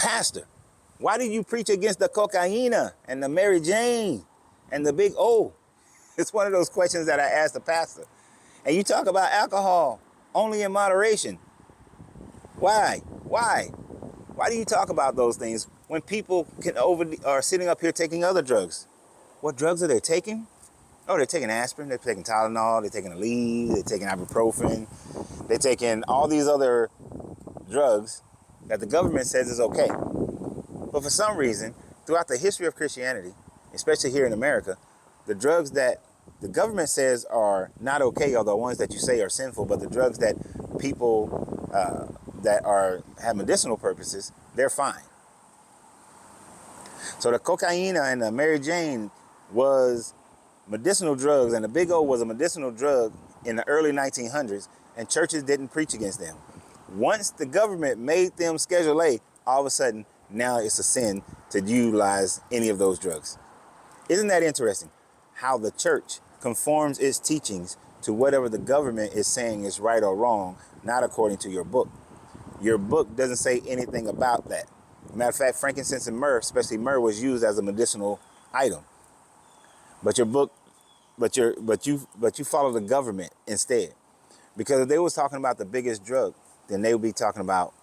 Pastor, why do you preach against the cocaina and the Mary Jane and the big O? It's one of those questions that I asked the pastor. And you talk about alcohol only in moderation. Why? Why? Why do you talk about those things when people are sitting up here taking other drugs? What drugs are they taking? Oh, they're taking aspirin, they're taking Tylenol, they're taking Aleve, they're taking ibuprofen, they're taking all these other drugs that the government says is okay. But for some reason, throughout the history of Christianity, especially here in America, the drugs that the government says are not okay are the ones that you say are sinful, but the drugs that people have medicinal purposes, they're fine. So the cocaine and the Mary Jane was medicinal drugs, and the Big O was a medicinal drug in the early 1900s, and churches didn't preach against them. Once the government made them Schedule A, all of a sudden, now it's a sin to utilize any of those drugs. Isn't that interesting? How the church conforms its teachings to whatever the government is saying is right or wrong, not according to your book. Your book doesn't say anything about that. Matter of fact, frankincense and myrrh, especially myrrh, was used as a medicinal item. But your book, but you follow the government instead. Because if they was talking about the biggest drug, then they would be talking about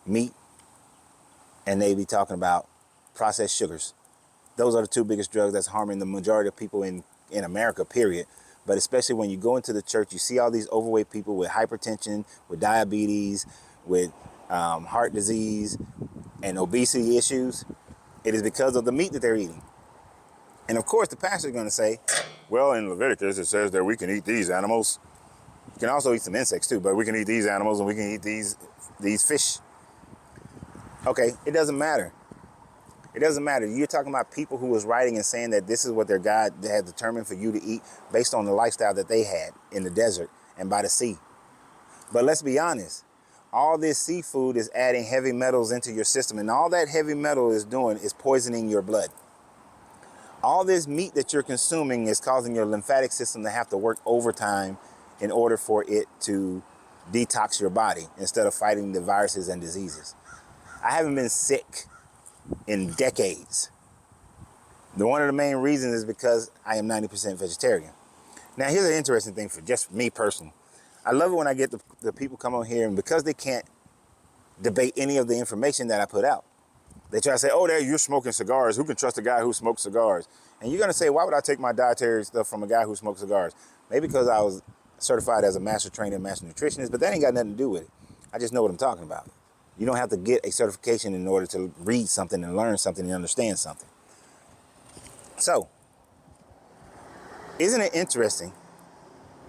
meat, and they'd be talking about processed sugars. Those are the two biggest drugs that's harming the majority of people in America, period. But especially when you go into the church, you see all these overweight people with hypertension, with diabetes, with heart disease, and obesity issues. It is because of the meat that they're eating. And of course, the pastor is going to say, well, in Leviticus, it says that we can eat these animals. You can also eat some insects too, but we can eat these animals and we can eat these fish. Okay, it doesn't matter. It doesn't matter. You're talking about people who was writing and saying that this is what their God had determined for you to eat based on the lifestyle that they had in the desert and by the sea. But let's be honest. All this seafood is adding heavy metals into your system, and all that heavy metal is doing is poisoning your blood. All this meat that you're consuming is causing your lymphatic system to have to work overtime in order for it to detox your body instead of fighting the viruses and diseases. I haven't been sick in decades. One of the main reasons is because I am 90% vegetarian. Now, here's an interesting thing for just me personally. I love it when I get the people come on here, and because they can't debate any of the information that I put out, they try to say, oh, there, you're smoking cigars. Who can trust a guy who smokes cigars? And you're going to say, why would I take my dietary stuff from a guy who smokes cigars? Maybe because I was certified as a master trainer and master nutritionist, but that ain't got nothing to do with it. I just know what I'm talking about. You don't have to get a certification in order to read something and learn something and understand something. So, isn't it interesting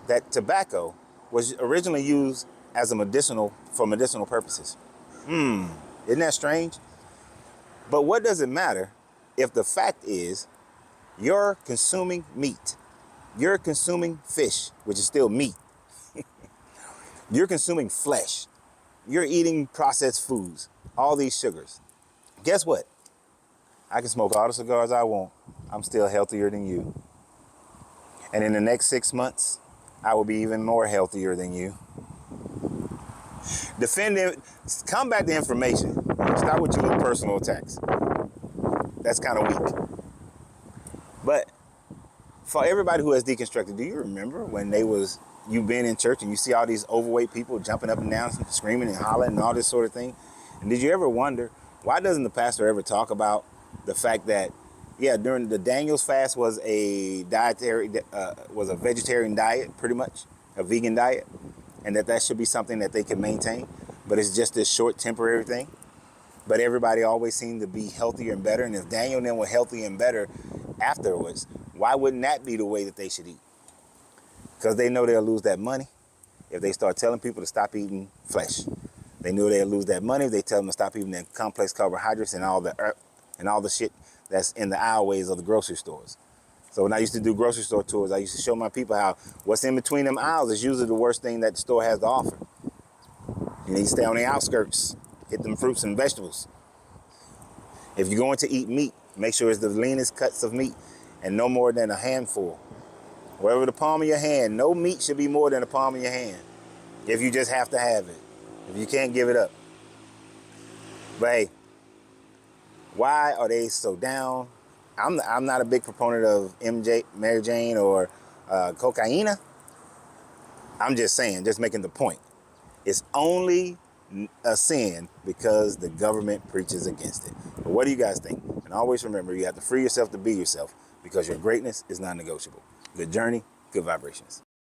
that tobacco was originally used as for medicinal purposes? Isn't that strange? But what does it matter if the fact is you're consuming meat, you're consuming fish, which is still meat, you're consuming flesh, you're eating processed foods, all these sugars. Guess what? I can smoke all the cigars I want. I'm still healthier than you. And in the next 6 months, I will be even more healthier than you. Combat the information. Stop with your little personal attacks. That's kind of weak. But for everybody who has deconstructed, do you remember when you've been in church and you see all these overweight people jumping up and down, screaming and hollering and all this sort of thing? And did you ever wonder, why doesn't the pastor ever talk about the fact that, yeah, during the Daniel's fast was a vegetarian diet, pretty much, a vegan diet, and that should be something that they can maintain, but it's just this short temporary thing. But everybody always seemed to be healthier and better, and if Daniel and them were healthy and better afterwards, why wouldn't that be the way that they should eat? Because they know they'll lose that money if they start telling people to stop eating flesh. They know they'll lose that money if they tell them to stop eating the complex carbohydrates and all the shit that's in the aisleways of the grocery stores. So when I used to do grocery store tours, I used to show my people how what's in between them aisles is usually the worst thing that the store has to offer. You need to stay on the outskirts, hit them fruits and vegetables. If you're going to eat meat, make sure it's the leanest cuts of meat and no more than a handful. Wherever the palm of your hand, no meat should be more than the palm of your hand. If you just have to have it. If you can't give it up. But hey, Why are they so down? I'm not a big proponent of Mary Jane, or cocaine. I'm just saying, just making the point. It's only a sin because the government preaches against it. But what do you guys think? And always remember, you have to free yourself to be yourself, because your greatness is non-negotiable. Good journey, good vibrations.